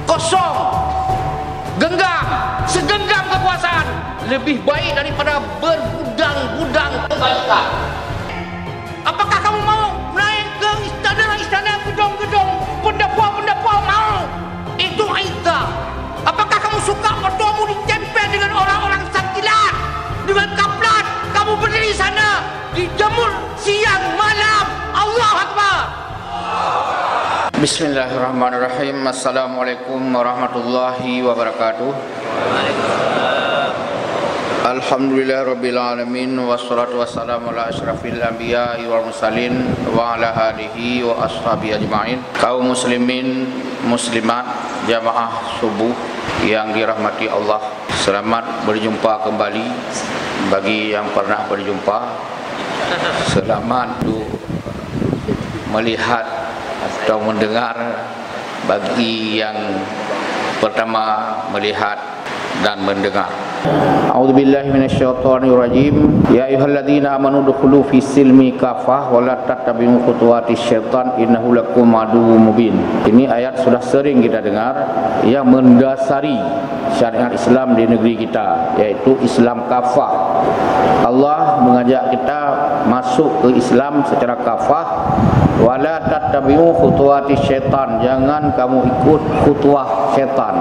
kosong, genggam, segenggam kekuasaan lebih baik daripada bergudang-gudang kebaikan. Apakah kamu mau naik ke istana-istana, gedung-gedung, pendapat-pendapat mau? Itu Aizah. Apakah kamu suka fotomu ditempel dengan orang-orang santilan, dengan kaplan? Kamu berdiri sana, dijemur siang malam. Allahu Akbar. Bismillahirrahmanirrahim. Assalamualaikum warahmatullahi wabarakatuh. Alhamdulillah rabbil alamin, wassalatu wassalamu ala asyrafil anbiya'i wal mursalin wa ala alihi wa ashabihi ajma'in. Kaum muslimin muslimat jamaah subuh yang dirahmati Allah, selamat berjumpa kembali. Bagi yang pernah berjumpa, selamat melihat atau mendengar. Bagi yang pertama melihat dan mendengar, a'udzubillahi minasyaitonirrajim. Ya ayyuhalladzina amanu dukhulu fis silmi kafah wa la tattabi'u khutuwatis syaitan innahu lakum aduwwum mubin. Ini ayat sudah sering kita dengar yang mendasari syariat Islam di negeri kita, yaitu Islam kafah. Allah mengajak kita masuk ke Islam secara kafah. Wala tattabi'u khutuwatis syaitan, jangan kamu ikut khutuwah syaitan.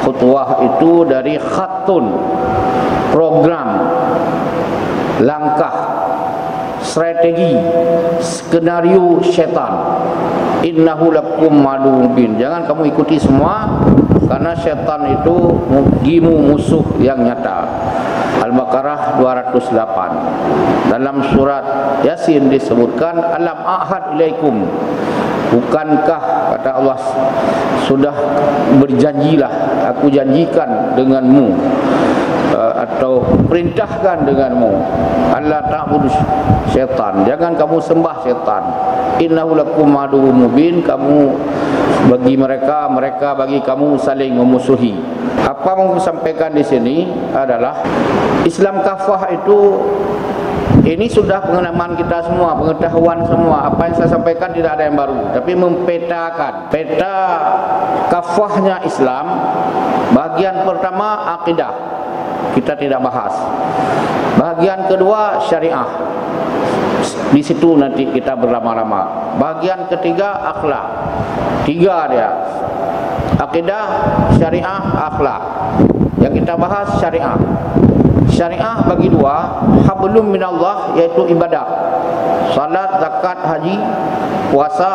Khutuwah itu dari khatun, program, langkah, strategi, skenario syaitan. Innahu lakum aduwwum mubin. Jangan kamu ikuti semua, karena syaitan itu bagimu musuh yang nyata. Al-Baqarah 208. Dalam surat Yasin disebutkan, alam ahad ilaikum, bukankah, kata Allah, sudah berjanjilah, aku janjikan denganmu, atau perintahkan denganmu, Allah ta'budu syaitan, jangan kamu sembah syaitan. Innahu lakum aduwwum mubin, kamu bagi mereka, mereka bagi kamu saling memusuhi. Apa yang saya sampaikan di sini adalah Islam kafah itu, ini sudah pengalaman kita semua, pengetahuan semua. Apa yang saya sampaikan tidak ada yang baru, tapi mempetakan peta kafahnya Islam. Bagian pertama akidah, kita tidak bahas. Bagian kedua syariah, di situ nanti kita berlama-lama. Bagian ketiga akhlak. Tiga dia, akidah, syariah, akhlak. Yang kita bahas syariah. Syariah bagi dua, hablum minallah, yaitu ibadah, salat, zakat, haji, puasa,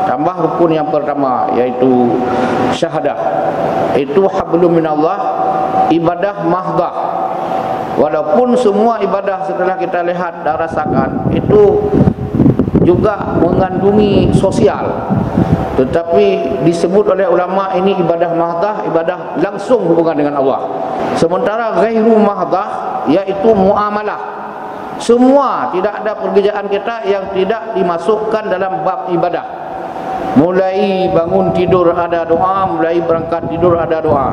tambah rukun yang pertama yaitu syahadah. Itu hablum minallah, ibadah mahdah. Walaupun semua ibadah setelah kita lihat dan rasakan itu juga mengandungi sosial, tetapi disebut oleh ulama ini ibadah mahdah, ibadah langsung hubungan dengan Allah. Sementara ghairu mahdah, yaitu muamalah. Semua, tidak ada pekerjaan kita yang tidak dimasukkan dalam bab ibadah. Mulai bangun tidur ada doa, mulai berangkat tidur ada doa,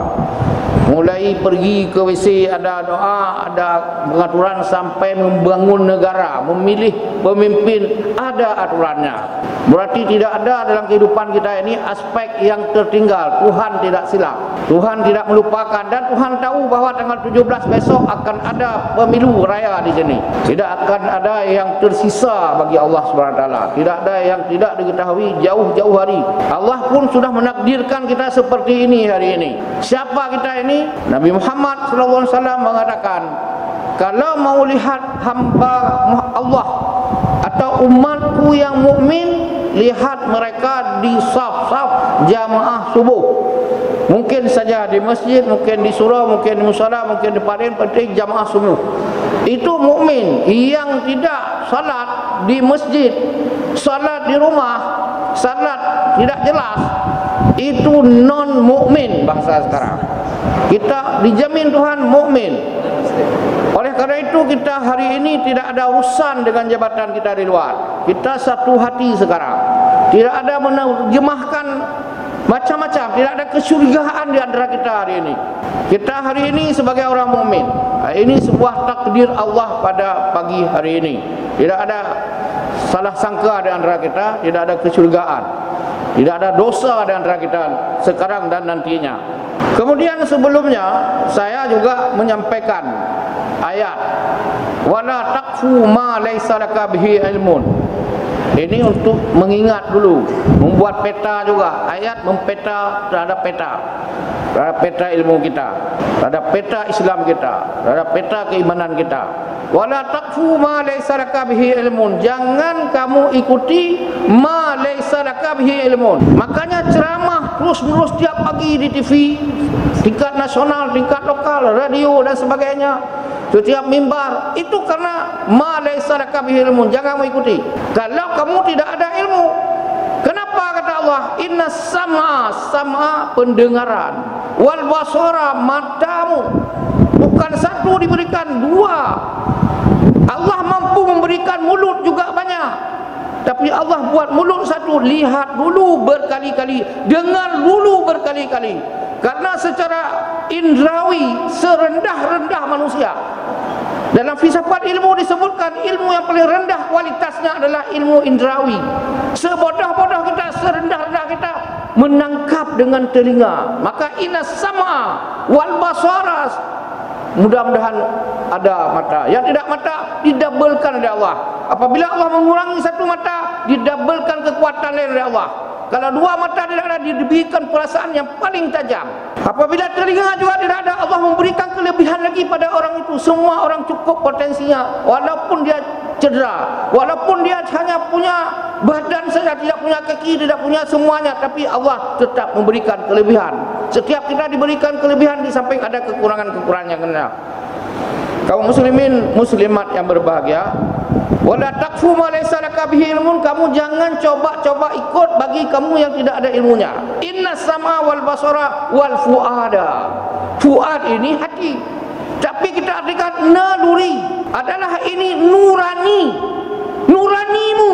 mulai pergi ke WC ada doa, ada pengaturan, sampai membangun negara, memilih pemimpin ada aturannya. Berarti tidak ada dalam kehidupan kita ini aspek yang tertinggal. Tuhan tidak silap, Tuhan tidak melupakan, dan Tuhan tahu bahwa tanggal 17 besok akan ada pemilu raya di sini. Tidak akan ada yang tersisa bagi Allah SWT. Tidak ada yang tidak diketahui jauh-jauh hari. Allah pun sudah menakdirkan kita seperti ini hari ini. Siapa kita ini? Nabi Muhammad SAW mengatakan, kalau mau lihat hamba Allah atau umatku yang mukmin, lihat mereka di saf-saf jamaah subuh. Mungkin saja di masjid, mungkin di surau, mungkin di musala, mungkin di paden, penting jamaah subuh. Itu mukmin. Yang tidak salat di masjid, salat di rumah, salat tidak jelas, itu non mukmin bahasa sekarang. Kita dijamin Tuhan mukmin. Oleh karena itu kita hari ini tidak ada urusan dengan jabatan kita di luar. Kita satu hati sekarang. Tidak ada menerjemahkan macam-macam, tidak ada kecurigaan di antara kita hari ini. Kita hari ini sebagai orang mukmin. Ini sebuah takdir Allah pada pagi hari ini. Tidak ada salah sangka di antara kita, tidak ada kecurigaan. Tidak ada dosa di antara kita sekarang dan nantinya. Kemudian sebelumnya saya juga menyampaikan ayat wala taqfu ma laisa laka bihi ilmun. Ini untuk mengingat dulu, membuat peta juga. Ayat mempeta terhadap peta ilmu kita, terhadap peta Islam kita, terhadap peta keimanan kita. Wala taqfu ma laisa laka bihi ilmun. Jangan kamu ikuti ma laisa laka bihi ilmun. Makanya ceramah terus-menerus tiap pagi di TV, tingkat nasional, tingkat lokal, radio dan sebagainya, setiap mimbar, itu karena ma laisa laka bihi ilmun. Jangan kamu ikuti. Kalau kamu tidak ada ilmu, kenapa kata Allah? Inna sam'a pendengaran, wal basara matamu. Bukan satu diberikan, dua. Allah mampu memberikan mulut juga banyak, tapi Allah buat mulut satu. Lihat dulu berkali-kali, dengar dulu berkali-kali. Karena secara indrawi serendah-rendah manusia, dalam filsafat ilmu disebutkan ilmu yang paling rendah kualitasnya adalah ilmu indrawi. Sebodoh-bodoh kita, serendah-rendah kita menangkap dengan telinga. Maka inna sam'a wal basara, mudah-mudahan ada mata. Yang tidak mata didabelkan oleh Allah. Apabila Allah mengurangi satu mata, didabelkan kekuatan lain oleh Allah. Kalau dua mata tidak ada, diberikan perasaan yang paling tajam. Apabila telinga juga tidak ada, Allah memberikan kelebihan lagi pada orang itu. Semua orang cukup potensinya, walaupun dia cedera, walaupun dia hanya punya badan saja, tidak punya kaki, tidak punya semuanya, tapi Allah tetap memberikan kelebihan. Setiap kita diberikan kelebihan, di samping ada kekurangan-kekurangan yang kena. Kaum muslimin muslimat yang berbahagia, wala taqfu ma laysa laka bihi ilmun. Kamu jangan coba-coba ikut bagi kamu yang tidak ada ilmunya. Inna sam'a wal basara wal fuada. Fuad ini hati, tapi kita artikan naluri, adalah ini nurani, nuranimu.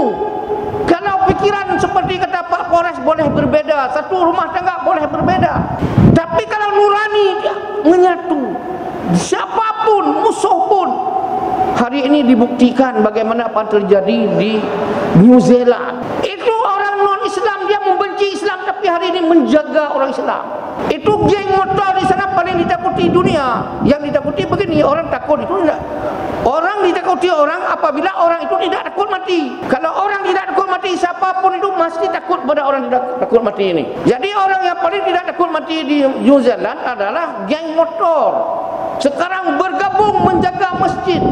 Kalau pikiran seperti kata Pak Polres boleh berbeda, satu rumah tangga boleh berbeda, tapi kalau nurani dia menyatu. Siapapun, musuh pun. Hari ini dibuktikan bagaimana apa terjadi di New Zealand. Itu orang non-Islam, dia membenci Islam, tapi hari ini menjaga orang Islam. Itu geng motor di sana paling ditakuti dunia. Yang ditakuti begini, orang takut itu tidak. Orang ditakuti orang apabila orang itu tidak takut mati. Kalau orang tidak takut mati, siapapun itu mesti takut pada orang tidak takut mati ini. Jadi orang yang paling tidak takut mati di New Zealand adalah geng motor. Sekarang bergabung menjaga masjid.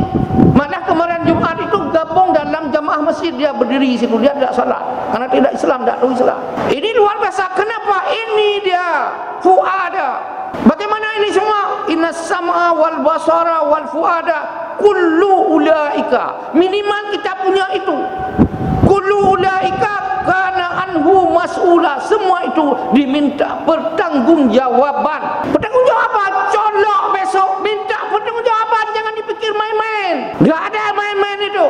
Malah kemarin Jumat itu gabung dalam jamaah masjid, dia berdiri di situ, dia tidak salat karena tidak Islam, tidak tahu Islam. Ini luar biasa. Kenapa? Ini dia fuada. Bagaimana ini semua? Inna sam'a wal basara wal fuada kullu ulaika. Minimal kita punya itu. Kullu ulaika kana anhu mas'ula. Semua itu diminta pertanggungjawaban. Pertanggungjawaban colok besok, minta pertanggungjawaban, jangan dipikir main-main. Enggak ada main-main itu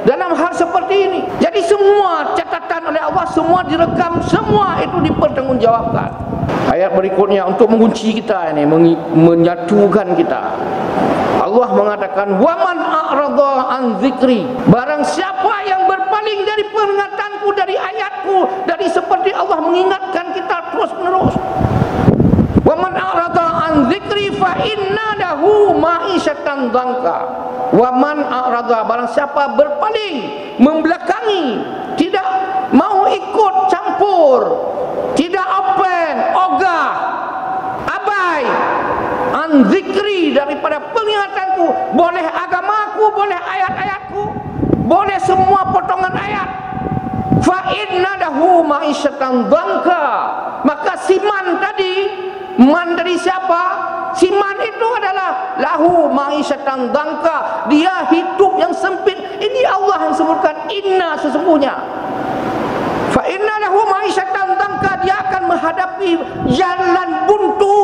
dalam hal seperti ini. Jadi semua catatan oleh Allah, semua direkam, semua itu dipertanggungjawabkan. Ayat berikutnya untuk mengunci kita ini, menyatukan kita. Allah mengatakan waman a'radha an dzikri. Barang siapa yang berpaling dari peringatanku, dari ayatku, dari seperti Allah mengingatkan kita terus-menerus. Waman a'radha an dzikri fa inna lahu ma'isyatan dhanka. Waman a'radha, barang siapa berpaling, membelakangi, tidak mau ikut campur, tidak open, ogah, abai an dzikri, daripada peringatanku. Boleh agamaku, boleh ayat-ayatku, boleh semua potongan ayat. Fa inna lahu ma'isyatan dhanka. Maka siman tadi, man dari siapa? Siman itu adalah lahu ma'isyatan dhanka. Dia hidup yang sempit. Ini Allah yang sebutkan inna, sesungguhnya. Fa inna lahu ma'isyatan dhanka. Dia akan menghadapi jalan buntu.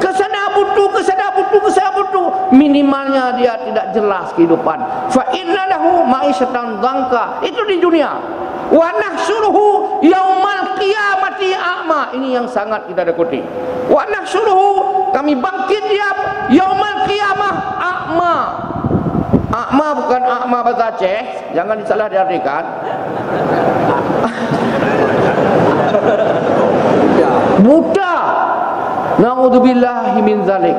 Kesana buntu, kesana buntu, kesana buntu. Minimalnya dia tidak jelas kehidupan. Fa inna lahu ma'isyatan dhanka. Itu di dunia. Wa nahsyuruhu yaumal qiyamati a'ma. Ini yang sangat kita takuti. Wa nahsyuruhu, kami bangkit dia yaumal qiyamah a'ma. A'ma bukan a'ma bahasa Aceh, jangan disalah diartikan. Buta. Naudzubillahi min zalik.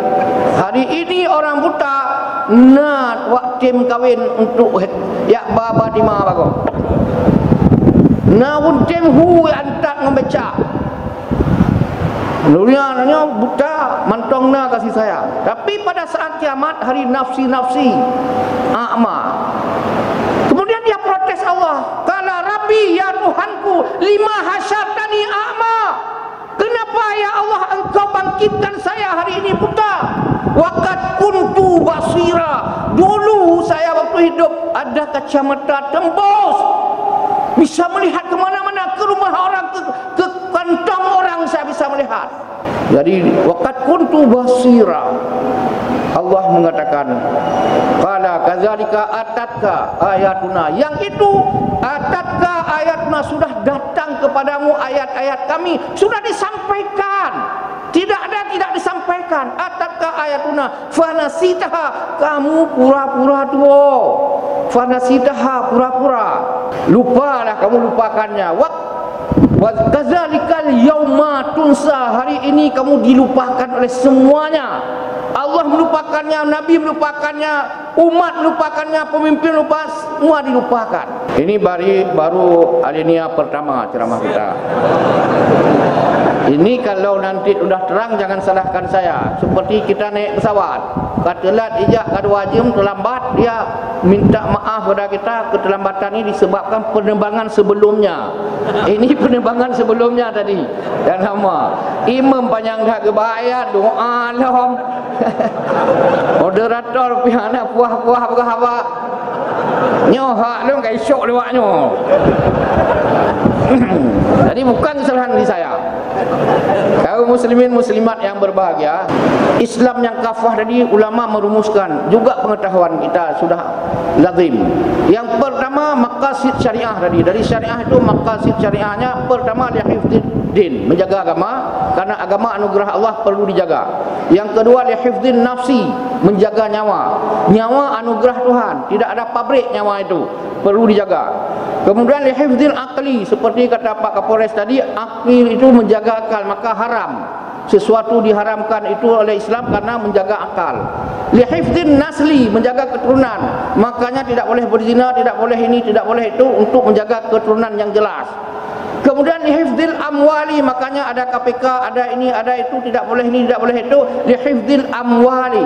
Hari ini orang buta nak waktim kahwin untuk yak baba lima bago. Na untim hu antak membaca. Dunia nanya buta mantongna kasih sayang. Tapi pada saat kiamat hari nafsi-nafsi a'ma. Kemudian dia protes Allah. Qala Rabbi ya Tuhanku, lima hasyatani a'ma. Kenapa ya Allah engkau bangkitkan saya hari ini buta? Waqad kuntu basira. Dulu saya waktu hidup ada kacamata tembus, bisa melihat kemana-mana, ke rumah orang, ke kantong orang saya bisa melihat. Jadi waqad kuntu basira. Allah mengatakan, qala kadzalika atatka ayatuna. Yang itu atatka ayatuna, sudah datang kepadamu ayat-ayat kami, sudah disampaikan. Tidak disampaikan. Atatka ayatuna fanasitaha, kamu pura-pura tua. Fanasitaha, pura-pura. Lupalah, kamu lupakannya. Wa kadzalikal yauma tunsa, hari ini kamu dilupakan oleh semuanya. Allah melupakannya, Nabi melupakannya, umat melupakannya, pemimpin lupa, semua dilupakan. Ini baru alinea pertama ceramah kita. Ini kalau nanti sudah terang jangan salahkan saya. Seperti kita naik pesawat, katelat ijak kadua jam terlambat, dia minta maaf pada kita. Keterlambatan ini disebabkan penerbangan sebelumnya. Ini penerbangan sebelumnya tadi yang lama. Imam panjang dah kebayar doa lahom. Moderator pihak nak puah-puah berapa. Nyohak dong kayak syok lewatnya. Jadi bukan kesalahan di saya. Kaum muslimin muslimat yang berbahagia, Islam yang kafah tadi ulama merumuskan juga pengetahuan kita sudah lazim. Yang pertama maqasid syariah tadi. Dari syariah itu maqasid syariahnya pertama lihifdziddin, menjaga agama, karena agama anugerah Allah perlu dijaga. Yang kedua lihifdzin nafsi, menjaga nyawa. Nyawa anugerah Tuhan, tidak ada pabrik nyawa itu, perlu dijaga. Kemudian lihifdzil aqli, seperti kata Pak Kapolres tadi, akli itu menjaga akal, maka haram. Sesuatu diharamkan itu oleh Islam karena menjaga akal. Lihifdzin nasli, menjaga keturunan, makanya tidak boleh berzina, tidak boleh ini, tidak boleh itu, untuk menjaga keturunan yang jelas. Kemudian lihifdzil amwali, makanya ada KPK, ada ini, ada itu, tidak boleh ini, tidak boleh itu, lihifdzil amwali.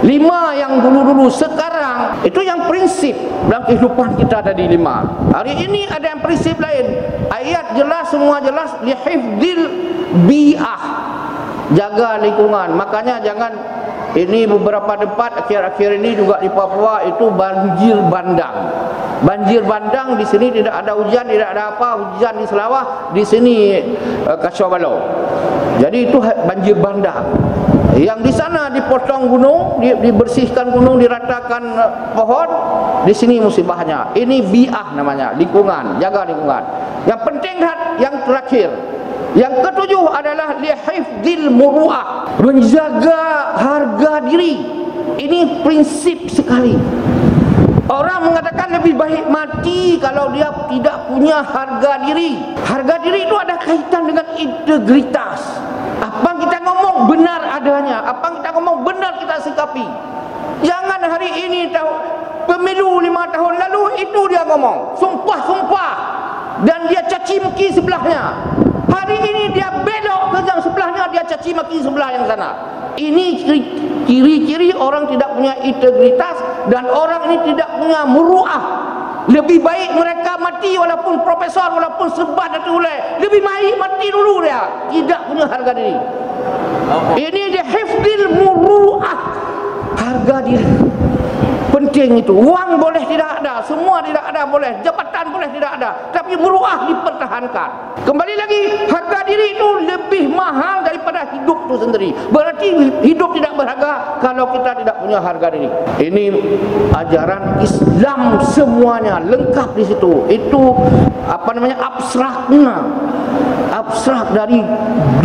5 yang dulu-dulu, sekarang itu yang prinsip dalam kehidupan kita tadi 5. Hari ini ada yang prinsip lain. Ayat jelas, semua jelas, lihifdzil bi'ah, jaga lingkungan. Makanya jangan, ini beberapa tempat akhir-akhir ini juga di Papua itu banjir bandang. Banjir bandang di sini tidak ada hujan, tidak ada apa, hujan di Selawah, di sini kacau balau. Jadi itu banjir bandang. Yang di sana dipotong gunung, dibersihkan gunung, diratakan pohon, di sini musibahnya. Ini bi'ah namanya, lingkungan, jaga lingkungan. Yang penting yang terakhir, yang ketujuh adalah lihifdzil muru'ah, menjaga harga diri. Ini prinsip sekali. Orang mengatakan lebih baik mati kalau dia tidak punya harga diri. Harga diri itu ada kaitan dengan integritas. Apa kita ngomong benar adanya, apa kita ngomong benar kita sikapi. Jangan hari ini pemilu 5 tahun lalu itu dia ngomong sumpah-sumpah dan dia caci maki sebelahnya. Hari ini dia belok ke yang sebelahnya, dia caci maki sebelah yang sana. Ini ciri-ciri orang tidak punya integritas dan orang ini tidak punya muru'ah. Lebih baik mereka mati walaupun profesor, walaupun sebat atau ulai. Lebih baik mati dulu dia. Tidak punya harga diri. Ini dia hifdzil muru'ah, harga diri. Penting itu. Uang boleh tidak ada, semua tidak ada boleh, jabatan boleh tidak ada, tapi muru'ah dipertahankan. Kembali lagi, harga diri itu lebih mahal daripada hidup itu sendiri. Berarti hidup tidak berharga kalau kita tidak punya harga diri. Ini ajaran Islam semuanya lengkap di situ. Itu apa namanya, abstraknya, abstrak dari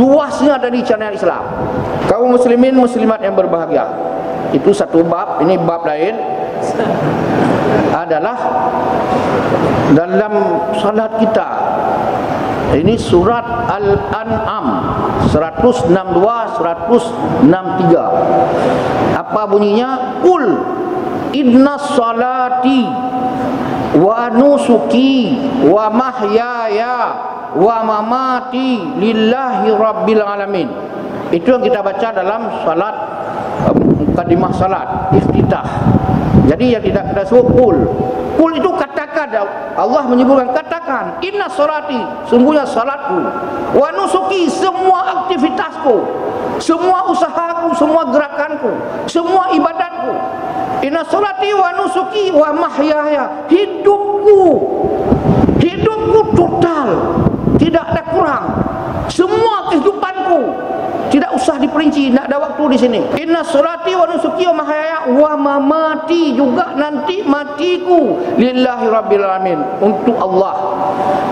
luasnya dari channel Islam. Kaum muslimin muslimat yang berbahagia, itu satu bab. Ini bab lain adalah dalam salat kita Ini surat Al-An'am 162 163. Apa bunyinya? Qul inna salati wa nusuki wa mahyaya wa mamati lillahi rabbil alamin. Itu yang kita baca dalam salat, mukadimah salat, iftitah. Jadi yang tidak kita sebut qul. Qul itu katakan, Allah menyebutkan katakan, inna salati, sungguhnya salatku, wa nusuki, semua aktivitasku, semua usahaku, semua gerakanku, semua ibadatku. Inna salati wa nusuki wa mahyaya, hidupku total, tidak ada kurang. Semua kehidupanku, tidak usah diperinci, tidak ada waktu di sini. Inna salati wa nusuki wa mahyaya wa mamati, juga nanti matiku, lillahi rabbil alamin, untuk Allah.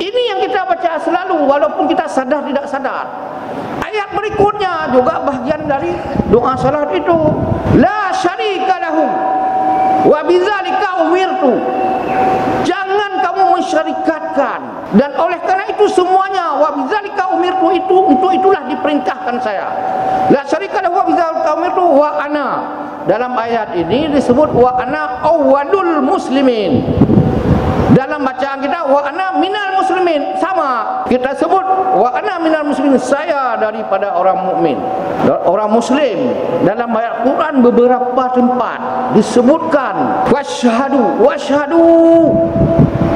Ini yang kita baca selalu walaupun kita sadar tidak sadar. Ayat berikutnya juga bahagian dari doa salat itu. La syarika lahum wa bidzalika umirtu. Jangan kamu mensyarikatkan, dan oleh karena itu semuanya wa bidzalika umirtu, itu untuk itulah diperintahkan saya. La syarika lahu wa bidzalika umirtu wa ana. Dalam ayat ini disebut wa ana awwadul muslimin. Dalam bacaan kita wa ana minal muslimin, sama kita sebut wa ana minal muslimin, saya daripada orang mukmin, orang muslim. Dalam ayat Quran beberapa tempat disebutkan wasyhadu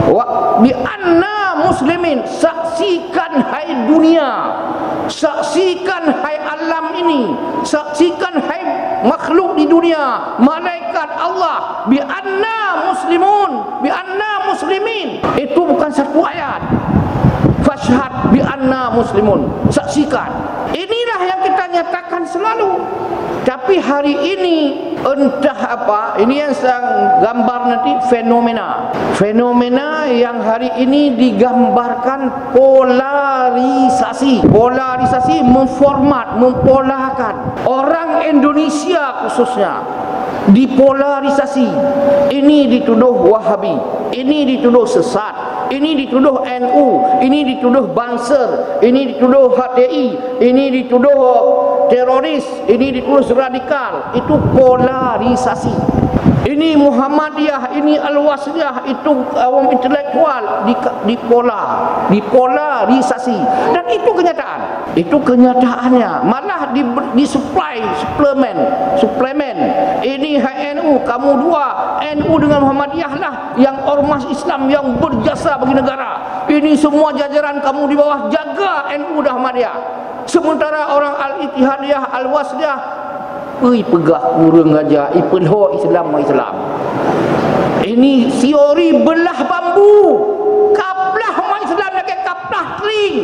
wa bi anna muslimin, saksikan hai dunia, saksikan hai alam ini, saksikan hai makhluk di dunia, malaikat Allah, bi anna muslimun, bi anna muslimin. Itu bukan satu ayat. Fashhad bi anna muslimun, saksikan. Inilah yang kita nyatakan selalu. Tapi hari ini entah apa, ini yang saya gambar nanti fenomena. Fenomena yang hari ini digambarkan polarisasi. Polarisasi memformat, mempolakan. Orang Indonesia khususnya dipolarisasi. Ini dituduh Wahabi, ini dituduh sesat, ini dituduh NU, ini dituduh Banser, ini dituduh HTI, ini dituduh teroris, ini dituduh radikal. Itu polarisasi. Ini Muhammadiyah, ini Al-Wasliyah, itu awam intelektual, dipolarisasi. Dan itu kenyataan. Itu kenyataannya. Malah disupply suplemen. Ini HNU, kamu dua, NU dengan Muhammadiyah lah yang ormas Islam yang berjasa bagi negara. Ini semua jajaran kamu di bawah, jaga NU dan Muhammadiyah. Sementara orang Al-Ittihadiyah, Al-Wasliyah, pegah kurang aja, ipelho Islam. Ini teori belah bambu. Kaplah umat Islam lagi kaplah kering.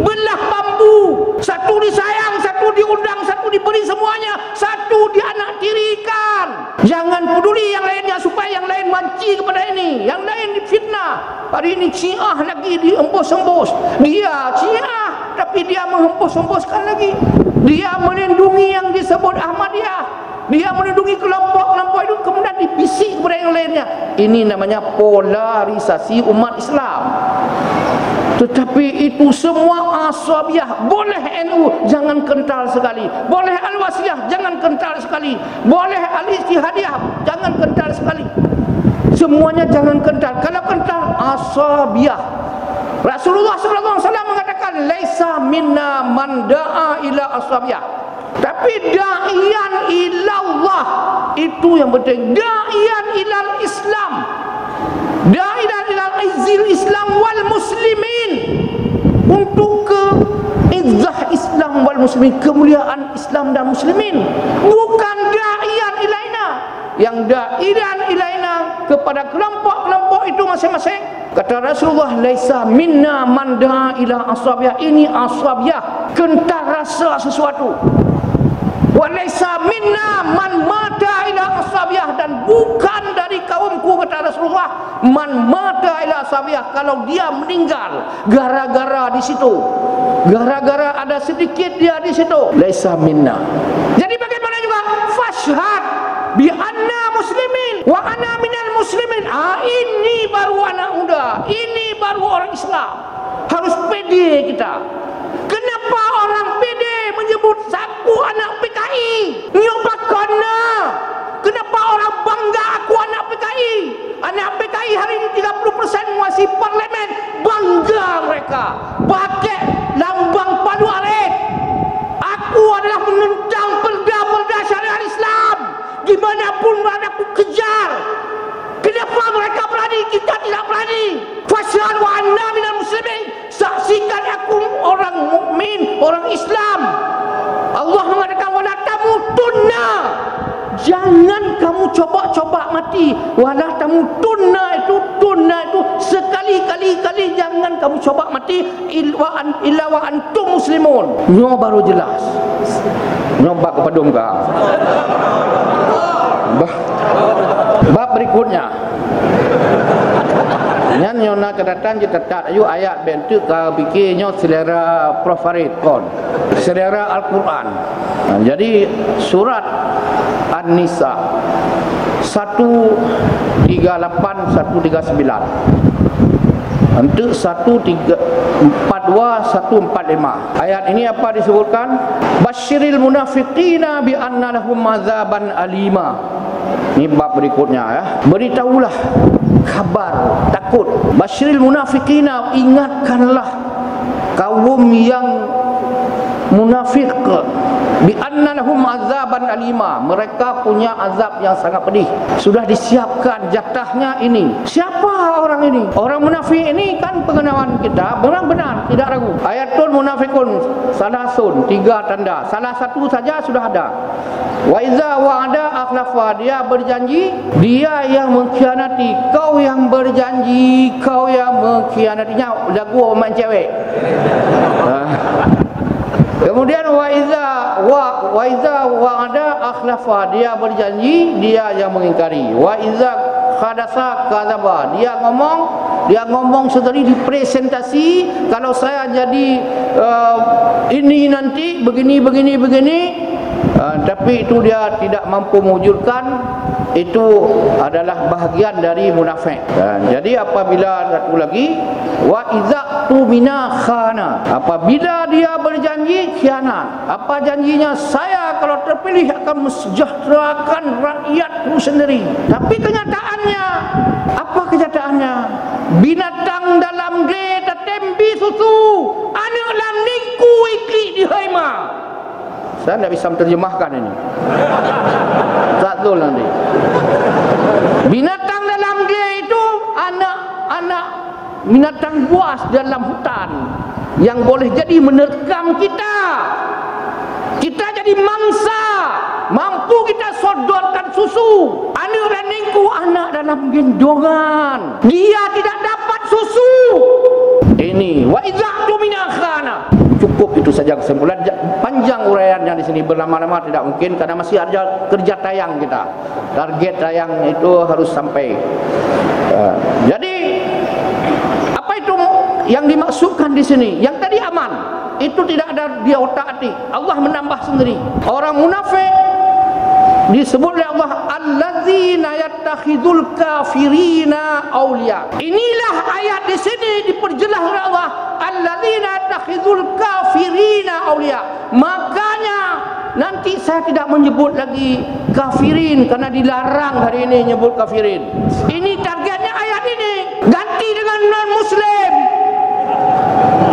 Belah bambu. Satu disayang, satu diundang, satu diberi semuanya, satu dianak tirikan. Jangan peduli yang lainnya supaya yang lain manci kepada ini, yang lain difitnah. Hari ini Syiah lagi dihembus-hembus. Dia Syiah tapi dia menghembus-hembuskan lagi. Dia melindungi yang disebut Ahmadiyah, dia melindungi kelompok-kelompok itu, kemudian dibisik kepada yang lainnya. Ini namanya polarisasi umat Islam. Tetapi itu semua asabiyah. Boleh NU, jangan kental sekali. Boleh Al-Wasliyah, jangan kental sekali. Boleh Al-Ittihadiyah, jangan kental sekali. Semuanya jangan kental. Kalau kental, asabiyah. Rasulullah SAW mengatakan laisa minna man da'a ila asabiyah. Tapi da'iyan ilallah, itu yang penting. Da'iyan ilal Islam, da'iyan ilal izzil Islam wal muslimin, untuk ke izzah Islam wal muslimin, kemuliaan Islam dan muslimin. Bukan da'iyan ilaina, yang da'iyan ilaina kepada kelompok-kelompok itu masing-masing. Kata Rasulullah, laisa minna man da'a ila asabiyah. Ini asabiyah, kental rasa sesuatu. Wa laisa minna man mata ila asabiyah, dan bukan dari kaumku, kata Rasulullah, man mata ila asabiyah, kalau dia meninggal gara-gara di situ, gara-gara ada sedikit dia di situ, laisa minna. Jadi bagaimana juga fashhad bi anna muslimin wa ana minal muslimin. Ini baru anak muda, ini baru orang Islam. Harus pede kita. Kenapa orang pede menyebut aku anak PKI? Nyobakana. Kenapa orang bangga aku anak PKI? Anak PKI hari ini 30% masih parlemen. Bangga mereka. Pakai lambang padu arit. Aku adalah menentang perda-perda syariat Islam. Dimanapun berada aku kejar. Kenapa mereka berani? Kita tidak berani. Fasyhadu anna minal muslimin. Saksikan aku orang mukmin, orang Islam. Allah mengatakan wala tamutunna. Jangan kamu coba-coba mati. Wala tamutunna itu, tunna itu sekali-kali jangan kamu coba mati illa wa antum muslimun. Nyo baru jelas. Nyoba kepada engkau. Bab berikutnya. Nyan nyona kedatan kita tat ayu ayat bentuk ka bikinnya selera Prof Farid kon. Selera Al-Quran. Nah, jadi surat An-Nisa 138 139. Untuk 142 145. Ayat ini apa disebutkan? Basyiril munafiqina bi anna lahum azaban alima. Ini bab berikutnya ya. Beritahulah kabar takut. Basyiril munafiqina, ingatkanlah kaum yang munafik bi anna lahum azaban alima. Mereka punya azab yang sangat pedih. Sudah disiapkan jatahnya ini. Siapa orang ini? Orang munafik ini kan pengenalan kita benar-benar tidak ragu. Ayatul munafikun salasun, 3 tanda. Salah satu saja sudah ada. Wa iza wa'ada akhlafa, dia berjanji, dia yang mengkhianati. Kau yang berjanji, kau yang mengkhianatinya. Lagu orang cewek. Kemudian wa iza wa'ada akhlafa, dia berjanji, dia yang mengingkari. Wa iza khadasa kadzaba, dia ngomong sendiri di presentasi, kalau saya jadi ini nanti begini, tapi itu dia tidak mampu mewujudkan. Itu adalah bahagian dari munafik. Jadi apabila satu lagi wa iza tumina khana, apabila dia berjanji khianat. Apa janjinya? Saya kalau terpilih akan mesejahterakan rakyatku sendiri. Tapi kenyataannya, apa kenyataannya? Binatang dalam kereta tembi susu, anak landingku ikli di haima. Saya tidak bisa menerjemahkan ini. Tak betul nanti. Binatang dalam dia itu anak binatang buas dalam hutan yang boleh jadi menerkam kita. Kita jadi mangsa, mampu kita sodorkan susu. Anak raningku, anak dalam gendongan, dia tidak dapat susu. Ini wa idza'tu minakhana. Cukup itu saja kesimpulan. Panjang uraiannya di sini, berlama-lama tidak mungkin karena masih ada kerja tayang kita. Target tayang itu harus sampai. Jadi apa itu yang dimaksudkan di sini? Yang tadi aman, itu tidak ada di otak hati. Allah menambah sendiri. Orang munafik disebut oleh Allah allazina yattakhidul kafirina auliya. Inilah ayat di sini diperjelas oleh Allah, allazina yattakhidul kafirina auliya. Makanya nanti saya tidak menyebut lagi kafirin karena dilarang hari ini nyebut kafirin. Ini targetnya ayat ini. Ganti dengan non muslim.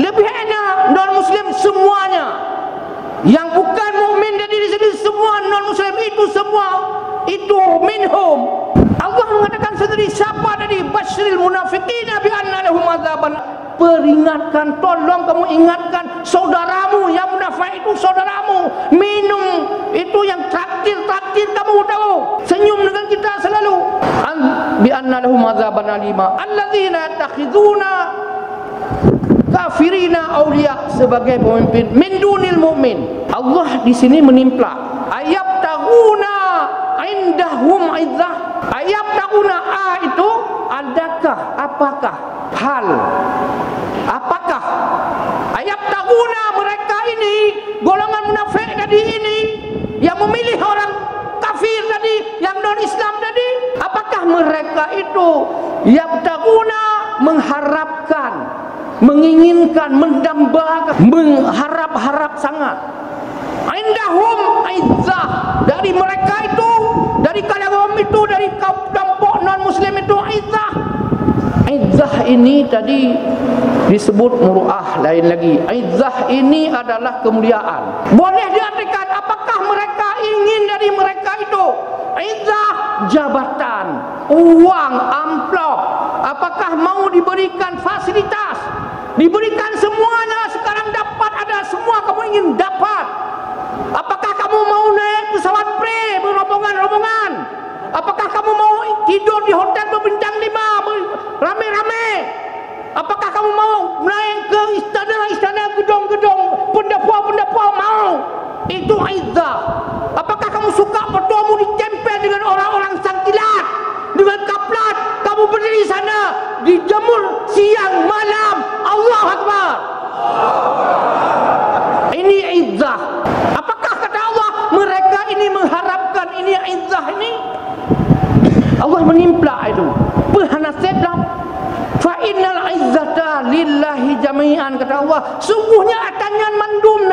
Lebih enak non muslim semuanya. Yang bukan mukmin dari di sini semua non muslim itu semua itu minhum. Allah mengatakan sendiri siapa tadi? Basyiril munafiqina bi anna lahum adzaban. Peringatkan, tolong kamu ingatkan saudaramu yang munafik itu saudaramu. Minum itu yang traktir kamu tahu. Senyum dengan kita selalu. Bi anna lahum adzaban alima. Alladzina yattakhizuna kafirina auliya, sebagai pemimpin min dunil mu'min. Allah di sini menimplak ayat taguna indahum izzah. Ayat taguna itu adakah, apakah, hal, apakah ayat taguna mereka ini golongan munafik tadi ini yang memilih orang kafir tadi, yang non Islam tadi, apakah mereka itu yang taguna mengharapkan menginginkan, mendambakan, mengharap-harap sangat. Indahum izzah, dari mereka itu, dari kalangan itu, dari kelompok non-muslim itu izzah. Izzah ini tadi disebut muru'ah, lain lagi. Izzah ini adalah kemuliaan. Boleh diartikan apakah mereka ingin dari mereka itu izzah, jabatan, uang, amplop. Apakah mau diberikan fasilitas, diberikan semuanya, sekarang dapat ada semua kamu ingin dapat. Apakah kamu mau naik pesawat pre berombongan-rombongan? Apakah kamu mau tidur di hotel berbintang 5 rame-rame? Apakah kamu mau naik ke istana-istana, gedung-gedung, pendapua-pendapua? Mau? Itu izzah. Apakah kamu suka fotomu ditempel dengan orang-orang santilat, dengan kaplat? Kamu berdiri sana, dijemur siang malam. Allahu Akbar. Ini izzah. Apakah kata Allah mereka ini mengharapkan ini izzah ini? Allah menimpa itu. Penhanasiblah. Fa innal izzata lillahi jami'an, kata Allah. Sungguhnya atanyan mandum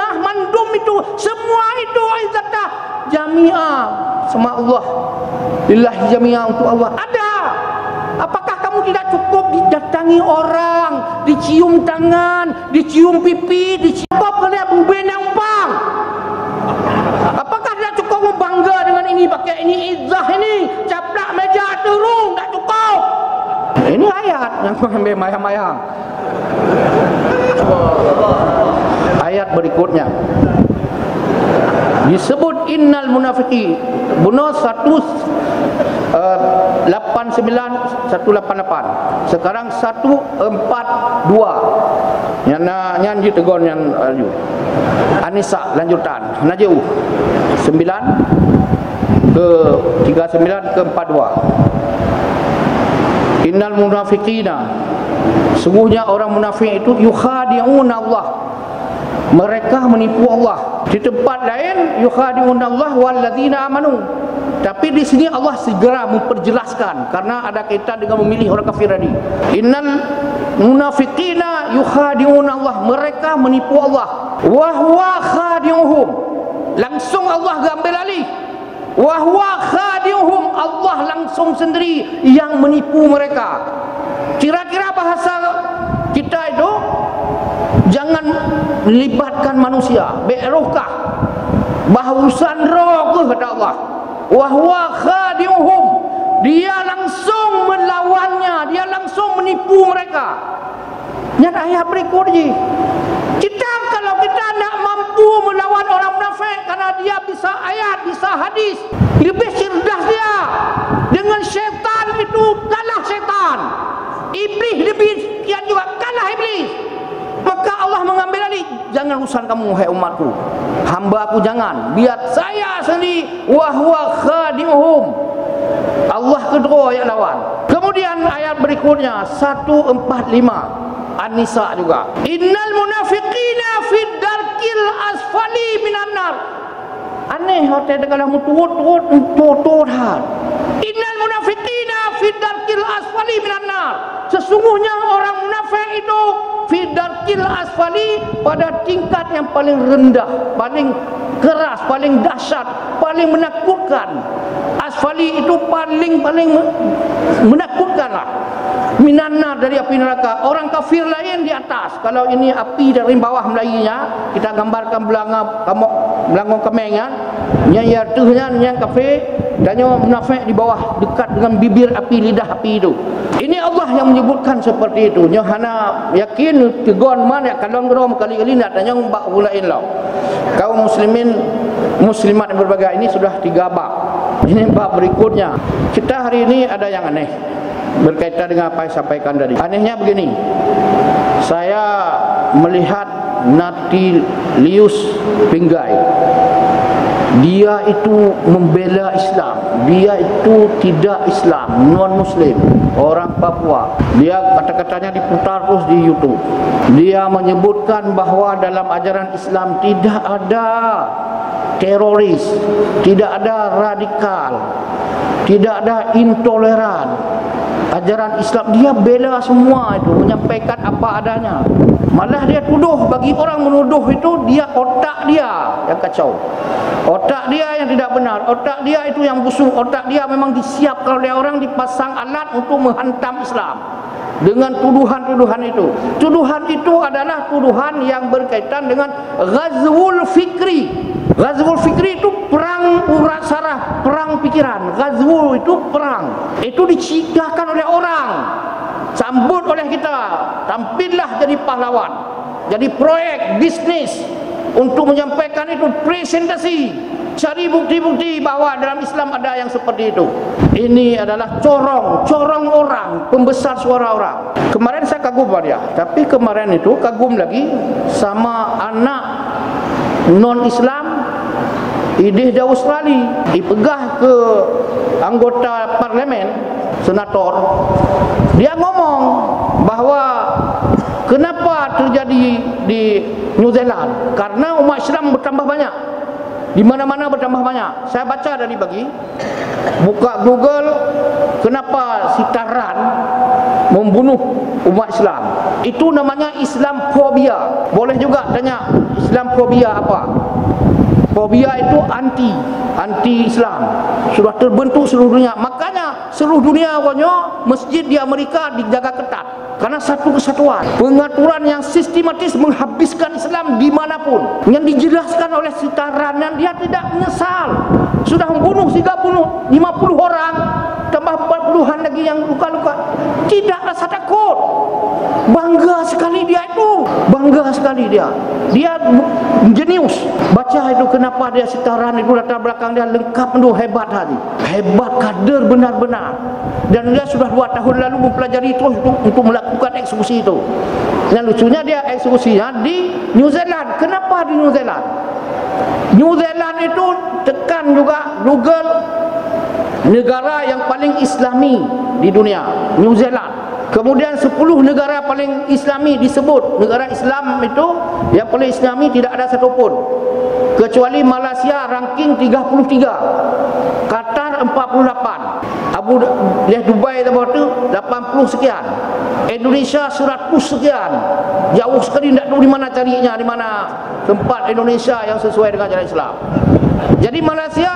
itu, semua itu izzata jami'a sama Allah. Lillahi jami'a, untuk Allah. Ada. Apakah kamu tidak cukup didatangi orang, dicium tangan, dicium pipi, dicium kena benang pang? Apakah tidak cukup bangga dengan ini, pakai ini izzah ini, caplak meja turun, tak cukup? Ini ayat yang mengambil mayang-mayang. Ayat berikutnya disebut innal munafiqi, bunuh 189 188, sekarang 142 yang nyanyi tegon yang An-Nisa lanjutan najauh 9 ke 39 ke 42. Innal munafiqina, sungguhnya orang munafik itu yukhadi'una Allah, mereka menipu Allah. Di tempat lain yukhadi'una Allah walladzina amanu, tapi di sini Allah segera memperjelaskan karena ada kaitan dengan memilih orang kafir tadi. Innal munafiqina yukhadi'una Allah, mereka menipu Allah. Wa huwa khadi'uhum, langsung Allah ambil alih. Wa huwa khadi'uhum, Allah langsung sendiri yang menipu mereka. Kira-kira bahasa kita itu, jangan melibatkan manusia, be'ruhkah, bahusan roh ke, kata Allah. Wa huwa khadi'uhum, dia langsung melawannya, dia langsung menipu mereka. Nyat ayat berikutnya, kalau kita nak mampu melawan orang munafik karena dia bisa ayat, bisa hadis, lebih cerdas dia. Dengan syaitan itu kalah syaitan, iblis lebih kian juga kalah iblis. Maka Allah mengambil alih, jangan urusan kamu hai umatku, hamba aku jangan, biar saya sendiri. Wa huwa khadi'uhum, Allah kedua yang lawan. Kemudian ayat berikutnya 145 An-Nisa juga, innal munafiqina fid darkil asfali minan nar. Aneh hotel dengan turut hal. Innal munafiqina fid darkil asfali minan nar, sesungguhnya orang munafik itu fid darkil asfali, pada tingkat yang paling rendah, paling keras, paling dahsyat, paling menakutkan. Asfali itu paling menakutkanlah. Minannar, dari api neraka. Orang kafir lain di atas. Kalau ini api dari bawah melayinya, kita gambarkan belangong kemeng kan. Yang yang kafir dan yang munafik di bawah, dekat dengan bibir api, lidah api itu. Ini Allah yang menyebutkan seperti itu. Yang hana yakin tegon mana kalau ngerom kali-kali nak tanya bab lain lah. Kaum muslimin muslimat yang berbagai ini sudah 3 bab. Ini bab berikutnya. Kita hari ini ada yang aneh berkaitan dengan apa yang saya sampaikan tadi. Anehnya begini, saya melihat Natilius Pinggai, dia itu membela Islam, dia itu tidak Islam, non muslim, orang Papua. Dia kata-katanya diputar terus di YouTube. Dia menyebutkan bahawa dalam ajaran Islam tidak ada teroris, tidak ada radikal, tidak ada intoleran. ajaran Islam. Dia bela semua itu, menyampaikan apa adanya. Malah dia tuduh, bagi orang menuduh itu dia otak dia yang kacau, otak dia yang tidak benar, otak dia itu yang busuk, otak dia memang disiapkan oleh orang, dipasang alat untuk menghantam Islam dengan tuduhan-tuduhan itu. Tuduhan itu adalah tuduhan yang berkaitan dengan ghazwul fikri. Ghazwul fikri itu perang urat saraf, perang pikiran. Ghazwul itu perang. Itu diciptakan oleh orang, sambut oleh kita, tampillah jadi pahlawan, jadi proyek bisnis untuk menyampaikan itu, presentasi, cari bukti-bukti bahwa dalam Islam ada yang seperti itu. Ini adalah corong orang, pembesar suara orang. Kemarin saya kagum pada dia, tapi kemarin itu kagum lagi sama anak non-Islam idih di Australia, dipegah ke anggota parlimen, senator. Dia ngomong bahwa kenapa terjadi di New Zealand, karena umat Islam bertambah banyak, di mana-mana bertambah banyak. Saya baca dari buka Google, kenapa si Taran membunuh umat Islam. Itu namanya Islamfobia. Boleh juga tanya Islamfobia apa. Fobia itu anti Islam. Sudah terbentuk seluruh dunia. Makanya seluruh dunia masjid di Amerika dijaga ketat, karena satu kesatuan, pengaturan yang sistematis menghabiskan Islam dimanapun, yang dijelaskan oleh si Taran, dan dia tidak menyesal. Sudah membunuh 50 orang, tambah 40-an lagi yang luka-luka. Tidak rasa takut. Bangga sekali dia itu, bangga sekali dia jenius. Baca itu kenapa dia sitaran itu, latar belakang dia lengkap itu, hebat hati, hebat kader benar-benar. Dan dia sudah 2 tahun lalu mempelajari terus untuk melakukan eksekusi itu. Dan lucunya dia eksekusinya di New Zealand. Kenapa di New Zealand? New Zealand itu tekan juga Google, negara yang paling Islami di dunia, New Zealand. Kemudian 10 negara paling Islami disebut. Negara Islam itu yang paling Islami tidak ada satupun, kecuali Malaysia ranking 33, Qatar 48, Dubai itu 80 sekian, Indonesia 100 sekian. Jauh sekali, tidak tahu di mana carinya, di mana tempat Indonesia yang sesuai dengan ajaran Islam. Jadi Malaysia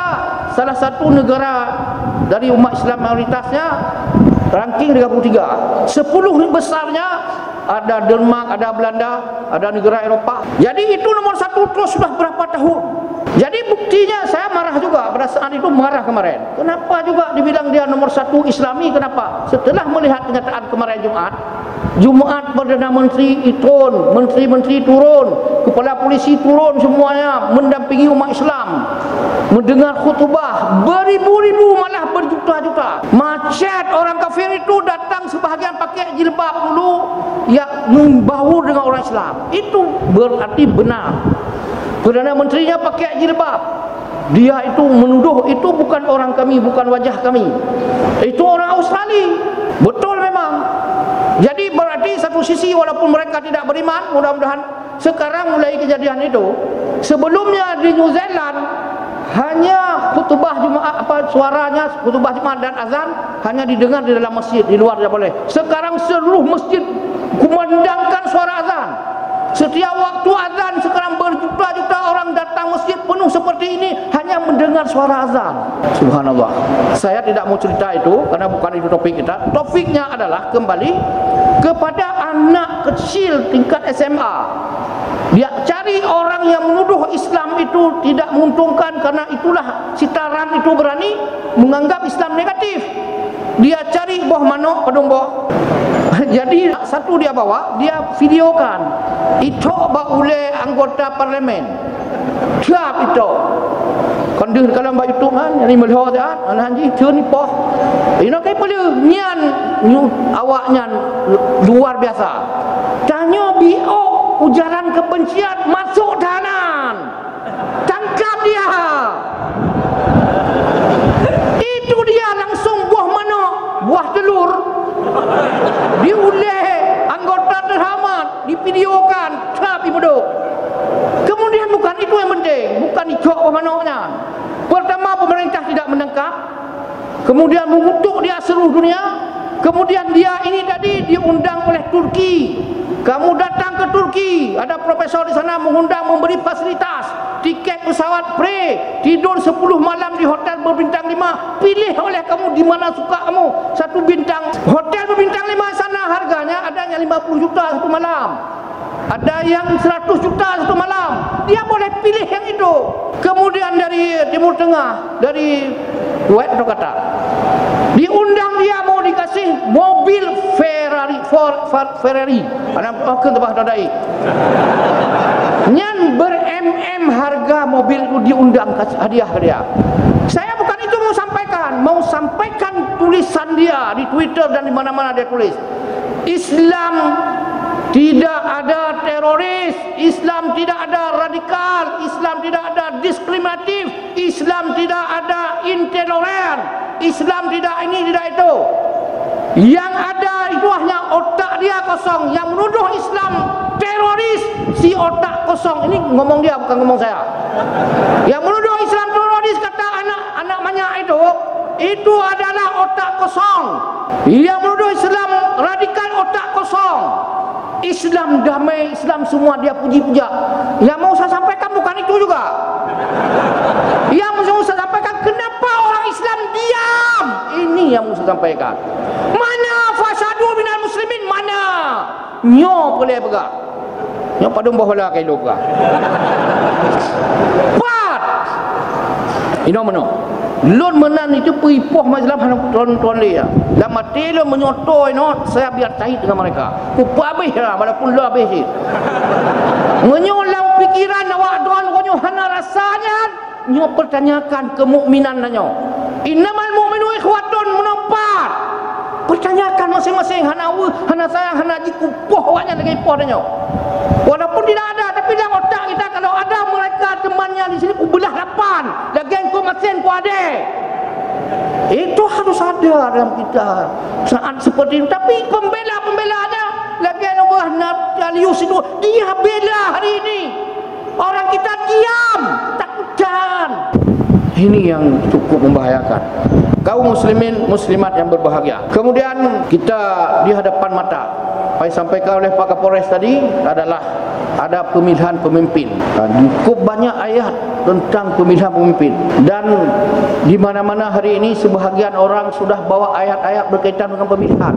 salah satu negara dari umat Islam mayoritasnya, ranking 33. 10 besarnya ada Denmark, ada Belanda, ada negara Eropah. Jadi itu nomor 1 terus sudah berapa tahun. Jadi buktinya saya marah juga pada saat itu, marah kemarin. Kenapa juga dibilang dia nomor 1 Islami? Kenapa? Setelah melihat kenyataan kemarin Jumaat Perdana Menteri turun, menteri-menteri turun, kepala polisi turun, semuanya mendampingi umat Islam, mendengar khutbah, beribu-ribu, malah berjuta-juta. Macet orang kafir itu datang, sebahagian pakai jilbab dulu, ya membaur dengan orang Islam. Itu berarti benar. Perdana Menterinya pakai jilbab. Dia itu menuduh itu bukan orang kami, bukan wajah kami, itu orang Australia. Betul memang. Jadi berarti satu sisi walaupun mereka tidak beriman, mudah-mudahan sekarang mulai kejadian itu. Sebelumnya di New Zealand hanya khutbah Jumaat, suaranya khutbah Jumaat dan azan hanya didengar di dalam masjid, di luar tidak boleh. Sekarang seluruh masjid kumandangkan suara azan. Setiap waktu azan sekarang berjuta-juta orang datang masjid penuh seperti ini hanya mendengar suara azan. Subhanallah. Saya tidak mau cerita itu karena bukan itu topik kita. Topiknya adalah kembali kepada anak kecil tingkat SMA. Dia cari orang yang menuduh Islam itu tidak menguntungkan, karena itulah sitaran itu berani menganggap Islam negatif. Dia cari boh manuk pedunggo. Jadi satu dia bawa, dia videokan. Itu oleh anggota parlimen. Siap itu. Kondur kalau mbak itu kan, yang melihat kan, anji cun poh. Ini kayak perlu nian awaknya luar biasa. Tanya bio ujaran kebencian masuk tahanan. Tangkap dia. Itu dia langsung buah manuk, buah telur. Diuleh anggota terhormat, divideokan, tapi bodoh. Kemudian bukan itu yang penting, bukan icok manuknya. Pertama pemerintah tidak menangkap, kemudian mengutuk dia seluruh dunia, Kemudian dia ini tadi diundang oleh Turki. Kamu datang ke Turki, ada profesor di sana mengundang, memberi fasilitas, tiket pesawat free, tidur 10 malam di hotel berbintang 5. Pilih oleh kamu di mana suka kamu. Satu bintang, hotel berbintang 5 sana harganya adanya 50 juta satu malam, ada yang 100 juta satu malam. Dia boleh pilih yang itu. Kemudian dari Timur Tengah, dari Kuwait atau Qatar, diundang, dia mau dikasih mobil Ferrari. Anak akan tebah dadai. Nyan ber-MM harga mobil itu diundang, kasih hadiah ke dia. Saya bukan itu mau sampaikan tulisan dia di Twitter dan di mana-mana dia tulis. Islam tidak ada teroris, Islam tidak ada radikal, Islam tidak ada diskriminatif, Islam tidak ada intoleran, Islam tidak ini, tidak itu. Yang ada itu hanya otak dia kosong. Yang menuduh Islam teroris, si otak kosong. Ini ngomong dia, bukan ngomong saya. Yang menuduh Islam teroris, kata anak banyak itu adalah otak kosong. Yang menuduh Islam radikal, otak kosong. Islam damai, Islam semua dia puji-puja. Yang mau saya sampaikan bukan itu juga. Yang mau saya sampaikan, kenapa orang Islam diam? Ini yang mau saya sampaikan. Mana fasadu minal muslimin? Mana? Nyo boleh begak. Nyo padung bohola kai lo begak. Pat. Ino meno. Lon menan itu peripoh Islam hanam tuan-tuan dia. Lama telo menyotoi no, saya biar cahit dengan mereka. Ku habis lah walaupun lo habis. Menyolau pikiran awak tuan konyo hana rasanya. Nyo pertanyakan kemukminan nyo. Innamal mu'minu ikhwatun menompat. Pertanyakan masing-masing hana sayang hana jiku poh awaknya lagi poh nyo. Walaupun tidak ada, tapi dalam otak kita kalau ada mereka temannya di sini ku belah 8. Lagian ku mesin ku ada. Itu harus ada dalam kita saat seperti itu. Tapi pembela-pembelanya lagian Allah Natalius itu dia bela hari ini. Orang kita diam, takutkan. Ini yang cukup membahayakan. Kaum muslimin muslimat yang berbahagia. Kemudian kita di hadapan mata, apa yang disampaikan oleh Pak Kapolres tadi adalah ada pemilihan pemimpin. Cukup banyak ayat tentang pemilihan pemimpin. Dan di mana-mana hari ini sebahagian orang sudah bawa ayat-ayat berkaitan dengan pemilihan.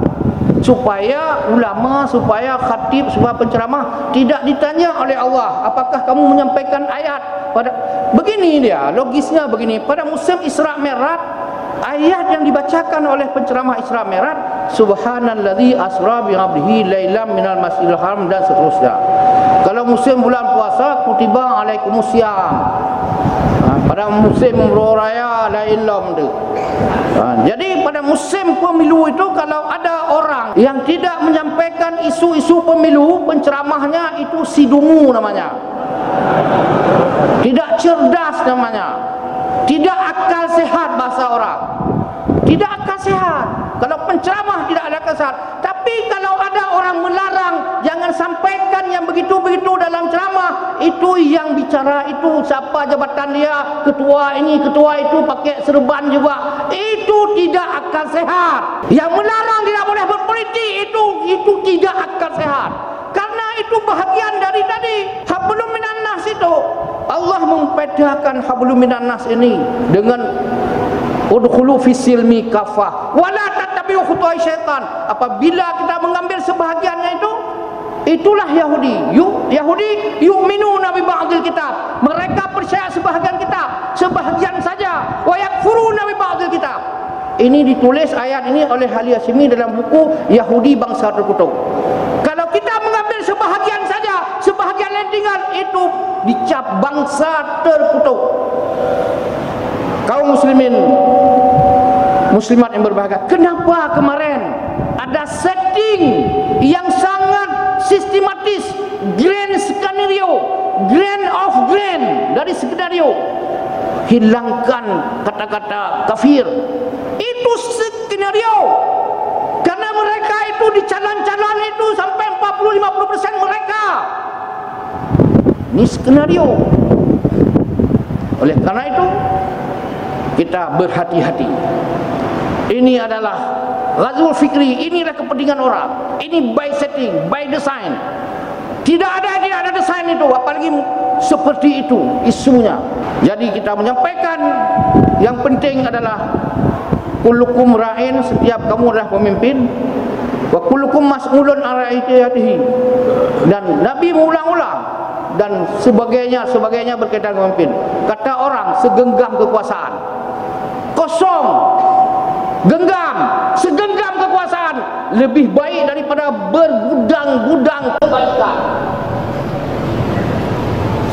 Supaya ulama, supaya khatib, supaya penceramah tidak ditanya oleh Allah, apakah kamu menyampaikan ayat pada begini dia, logisnya begini. Pada musim Isra Mi'raj, ayat yang dibacakan oleh penceramah Isra Mi'raj, subhanalladzi asra bi 'abdihi lailam minal masjidil haram dan seterusnya. Kalau musim bulan puasa, kutiba alaikumusiyam. Pada musim raya lain tu. Jadi pada musim pemilu itu kalau ada orang yang tidak menyampaikan isu-isu pemilu, penceramahnya itu sidungu namanya. Tidak cerdas namanya. Tidak akal sehat bahasa orang. Tidak akal sehat. Kalau penceramah tidak ada akal sehat. Tapi kalau ada orang melarang, jangan sampaikan yang begitu-begitu dalam ceramah. Itu yang bicara itu siapa jabatan dia, ketua ini, ketua itu, pakai serban juga. Itu tidak akal sehat. Yang melarang tidak boleh berpolitik, itu tidak akal sehat. Karena itu bahagian dari tadi hablum minan nas itu. Allah membedakan hablum minan nas ini dengan udkhulu fisilmi kafah wala tattabi'u khutuwat syaitan. Apabila kita mengambil sebahagiannya itu, itulah Yahudi. Yahudi yu'minuna bi ba'dil kitab. Mereka percaya sebahagian kitab, sebahagian saja. Wa yakfuruna bi ba'dil kitab. Ini ditulis ayat ini oleh Hali Hashimi dalam buku Yahudi Bangsa Terkutuk. Kalau kita mengambil sebahagian saja, sebahagian lain tinggal, itu dicap bangsa terkutuk. Kaum muslimin muslimat yang berbahagia, kenapa kemarin ada setting yang sangat sistematis, grand skenario, grand of grand dari skenario, hilangkan kata-kata kafir. Itu skenario. Karena mereka itu di calon-calon itu sampai 40-50% mereka. Ini skenario. Oleh karena itu kita berhati-hati. Ini adalah ghazul fikri, inilah kepentingan orang. Ini by setting, by design. Tidak ada desain itu, apalagi seperti itu isunya. Jadi kita menyampaikan yang penting adalah kullukum ra'in, setiap kamu adalah pemimpin, wa kullukum mas'ulun an ra'iyatihi. Dan Nabi mengulang-ulang dan sebagainya berkaitan dengan pemimpin. Kata orang segenggam kekuasaan, kosong, genggam, segenggam kekuasaan lebih baik daripada bergudang-gudang kebaikan.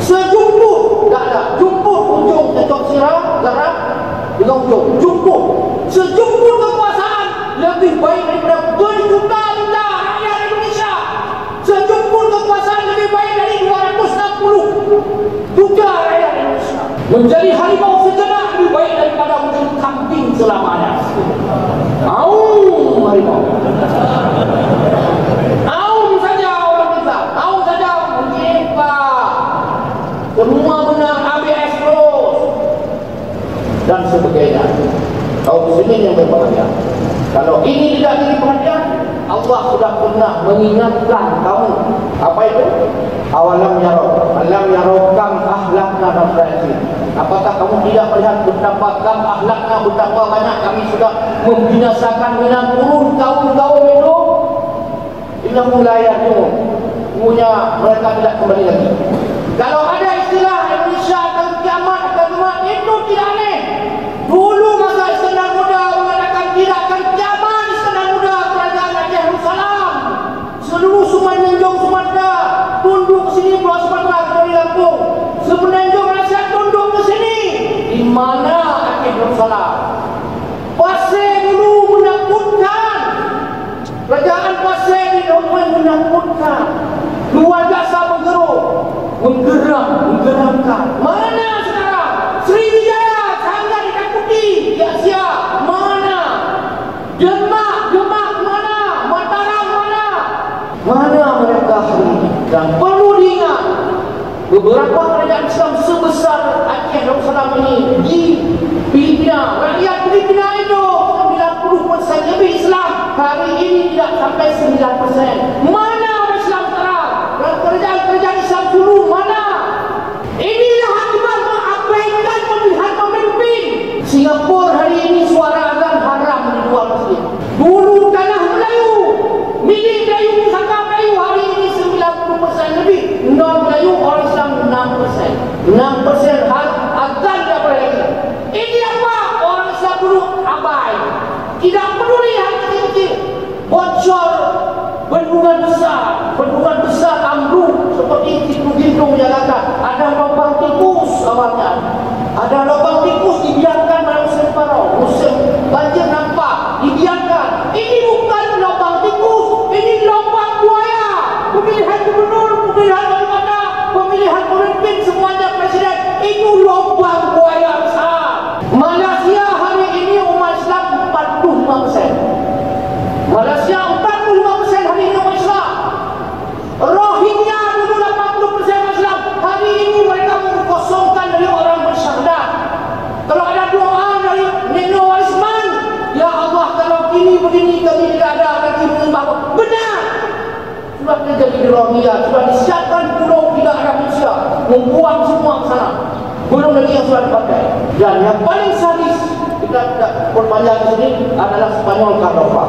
Sejumput, tak ada jumput ujung ketok sirah garam dengan ujung jumput. Sejumput kekuasaan lebih baik daripada berjuta-juta rakyat Indonesia. Sejumput kekuasaan lebih baik dari 260 juta rakyat Indonesia. Menjadi harimau sejenak lebih baik daripada menjadi kambing selamanya. Aum harimau. Aum saja orang Islam. Aum saja mungkin Pak. Semua benar ABS terus dan sebagainya. Kaum muslimin yang berbahagia, kalau ini tidak jadi perhatian, Allah sudah pernah mengingatkan kamu. Apa itu? Awalam yarau kam ahlakna nasrani. Apakah kamu tidak melihat betapa kam ahlakna, betapa banyak kami sudah membinasakan dengan turun kaum-kaum itu? Innahum la yarji'un. Punya mereka tidak kembali lagi. Kalau ada istilah Indonesia akan kiamat, itu tidak aneh. Dulu masa Iskandar Muda mengatakan tidak akan kiamat Iskandar Muda kerajaan Aceh Darussalam. Seluruh Semenanjung Sumatera tunduk ke sini, Pulau Sumatera dari Lampung. Semenanjung Malaysia tunduk ke sini. Di mana Aceh Darussalam? Pasir dulu menakutkan. Kerajaan Pasir di Lampung menakutkan. Keluarga sah menggeramkan. Mana sekarang? Sriwijaya sangat ditakuti. Sia-sia. Mana? Demak mana? Mataram mana? Mana mereka hari ini? Dan perlu diingat, beberapa kerajaan Islam sebesar Aceh Darussalam ini di Filipina, rakyat Filipina itu 90% lebih Islam. Hari ini tidak sampai 9%. Mana orang Islam sekarang? Kerajaan Islam dulu mana? Inilah akibat mengabaikan pemilihan pemimpin. Singapura hari ini suara azan haram di luar masjid. Dulu tanah Melayu, milik Melayu, pusaka Melayu, hari ini 90% lebih. Non-Melayu, orang Islam 6%. 6% azan tidak boleh lagi. Ini apa? Orang Islam dulu abai. Tidak peduli hal kecil-kecil. Bocor bendungan besar ambruk seperti gintung Jakarta. Ada lubang tikus awalnya. Ada lubang tikus dibiarkan pada musim kemarau. Musim banjir nampak dibiarkan. Ini bukan lubang tikus, ini lubang buaya. Pemilihan gubernur, pemilihan wali kota, pemilihan pemimpin semuanya presiden, itu lubang buaya besar. Malaysia hari ini umat Islam 45%. Malaysia 45% hari ini umat Islam. Rohingya dulu 80% Islam. Hari ini mereka mengkosongkan dari orang bersyahadat. Kalau ada doa dari Nino Warisman, ya Allah, kalau begini kami tidak ada lagi menyembah. Benar. Sudah terjadi di Rohingya, sudah disiapkan pulau tidak ada manusia, membuang semua ke sana. Belum lagi yang sudah dipakai. Dan yang paling sadis, kita tidak berpanjang di sini, adalah Spanyol Cordova.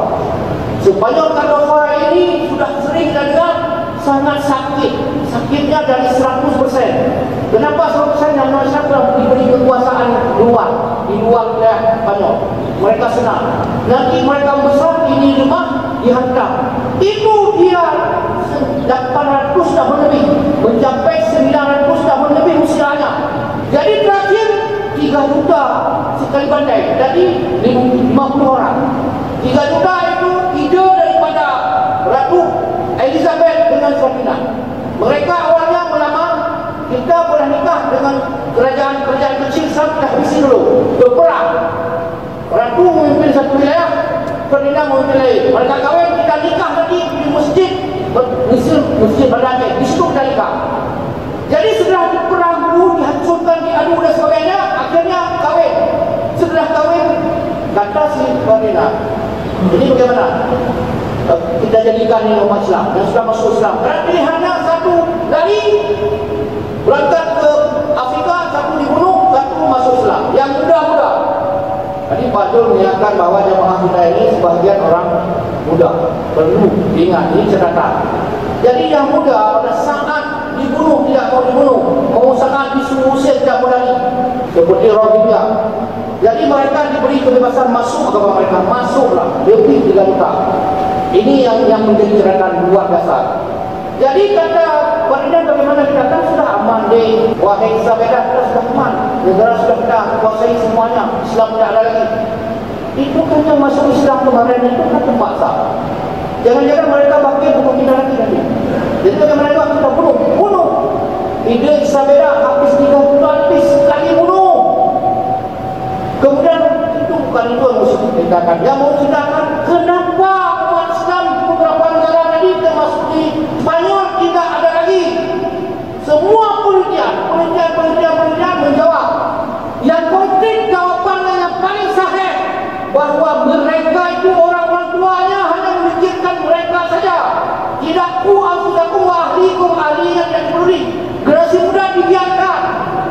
Spanyol Cordova ini sudah sering kita dengar sangat sakit. Sakitnya dari 100%. Kenapa 100%? Yang Malaysia sudah diberi kekuasaan di luar wilayah Spanyol. Mereka senang. Nanti mereka besar, ini lemah, dihantam. Itu dia 800 tahun lebih, mencapai 900 tahun lebih usianya. Jadi terakhir 3 juta sekali bandai. Jadi 50 orang. 3 juta itu ide daripada Ratu Elizabeth dengan Ferdinand. Mereka awalnya melamar, kita boleh nikah dengan kerajaan-kerajaan kecil sampai habisi dulu, berperang. Ratu memimpin satu wilayah, Ferdinand memimpin lain. Mereka kahwin, kita nikah lagi di masjid Berdamai. Di situ kita nikah. Jadi setelah perang dulu, dihancurkan, diadu dan sebagainya, akhirnya kahwin. Setelah kahwin, kata si Ferdinand, Jadi bagaimana kita jadikan ini umat Islam yang sudah masuk Islam? Kerana pilihannya satu lari berangkat ke Afrika, satu dibunuh, satu masuk Islam. Yang muda-muda. Tadi Pak Jul mengingatkan bahawa jemaah kita ini sebahagian orang muda. Perlu diingat, ini catatan. Jadi yang muda pada saat dibunuh tidak mau dibunuh, mau saat disuruh-usir tidak mau lari, seperti Rohingya. Jadi mereka diberi kebebasan masuk agama mereka, masuklah lebih 3 juta. Ini yang menjadi catatan luar biasa. Jadi kata Ferdinand bagaimana dikatakan sudah aman deh, wahai sahabat, kita sudah aman, negara sudah kita kuasai semuanya, Islam tidak ada lagi. Itu kan yang masuk Islam kemarin itu kan terpaksa. Jangan-jangan mereka pakai buku kita lagi nanti. Jadi bagaimana juga kita bunuh. Ide Isabella habis 3 juta lebih sekali bunuh. Kemudian itu bukan itu yang mesti diceritakan. Yang mau ceritakan kenapa umat Islam di beberapa negara tadi termasuk di Spanyol tidak ada lagi. Semua penelitian menjawab. Yang konkret jawabannya yang paling sahih bahawa mereka itu orang-orang tuanya hanya memikirkan mereka saja. Tidak anfusakum wa ahlikum, ahli yang tidak dipeluli. Generasi muda dibiarkan.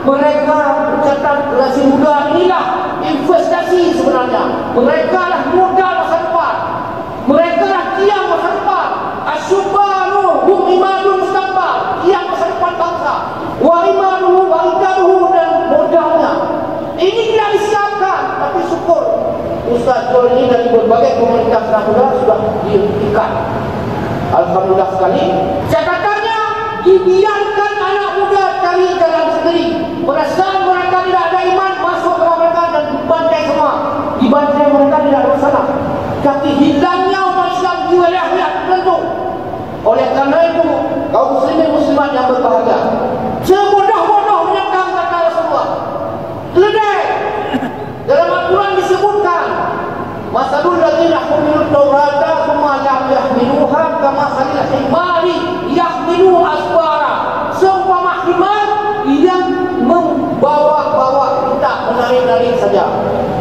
Mereka berkata generasi muda inilah investasi sebenarnya. Mereka lah modal masa depan. Mereka lah tiang masa depan. Asyubanu hum imadul mustaqbal, tiang masa depan bangsa. Wa imaduhu wa ikaduhu, dan modalnya. Ini tidak disiapkan, tapi syukur Ustaz Jol ini dari berbagai komunitas anak muda sudah diikat. Alhamdulillah sekali. Catatannya dibiarkan anak muda cari jalan sendiri. Perasaan mereka tidak ada iman, masuk ke mereka dan dibantai semua. Dibantai mereka tidak ada masalah. Tapi hilangnya umat Islam di wilayah tertentu. Oleh karena itu, kaum muslimin muslimat yang berbahagia, sebodoh-bodoh menyangkang kata Rasulullah. Keledai. Dalam Al-Quran disebutkan, masalul ladzina humilut Taurata tsumma lam yahmiluha kamathalil himari yahmilu asfara. Seumpama himar yang membawa-bawa kita, menarik-narik saja.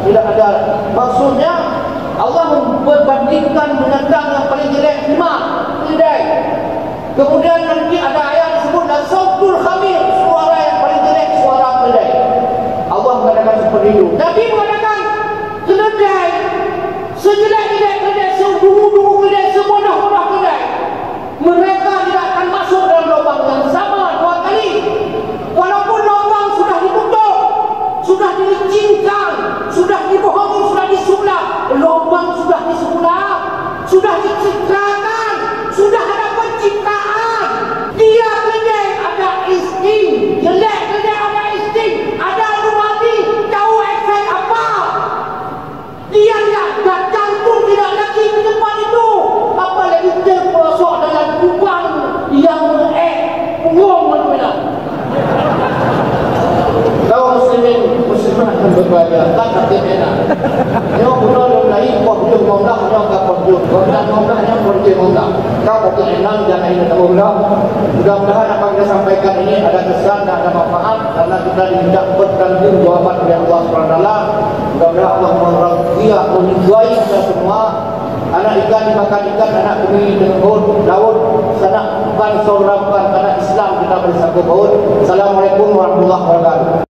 Tidak ada maksudnya. Allah membandingkan binatang yang paling jelek himar, keledai. Kemudian nanti ada ayat disebut sautul khamir, suara yang paling jelek suara keledai. Allah mengatakan seperti itu. Nabi mengatakan keledai, sejelek-jelek keledai, sebungu-bungu keledai, sebodoh-bodoh keledai, mereka tidak akan masuk dalam lubang yang sama 2 kali. Walaupun lubang sudah ditutup, sudah dilicinkan, sudah dibohongi, sudah disulap, lubang sudah disulap, sudah dicitrakan, sudah ada penciptaan. Dia keledai ada insting, jelek keledai ada insting, ada alumati, tahu efek apa. Dia tidak jantung tidak lagi ke depan itu, apalagi terperosok dalam lubang yang punggung mana. Kaum muslimin muslimat yang berbahagia, tak hati bina. Nyo puno dong lain, kau punya mondak, nyo tak punya mondak, nyo punya mondak. Kau punya enam jangan ini tak boleh. Mudah-mudahan apa kita sampaikan ini ada kesan dan ada manfaat, karena kita diminta bertanggung jawaban oleh Allah SWT. Mudah-mudahan Allah meridhai kita semua. Anak ikan dimakan ikan, anak bumi dengan laut, sanak bukan saudara, bukan anak Islam kita bersangkut baut. Assalamualaikum warahmatullahi wabarakatuh.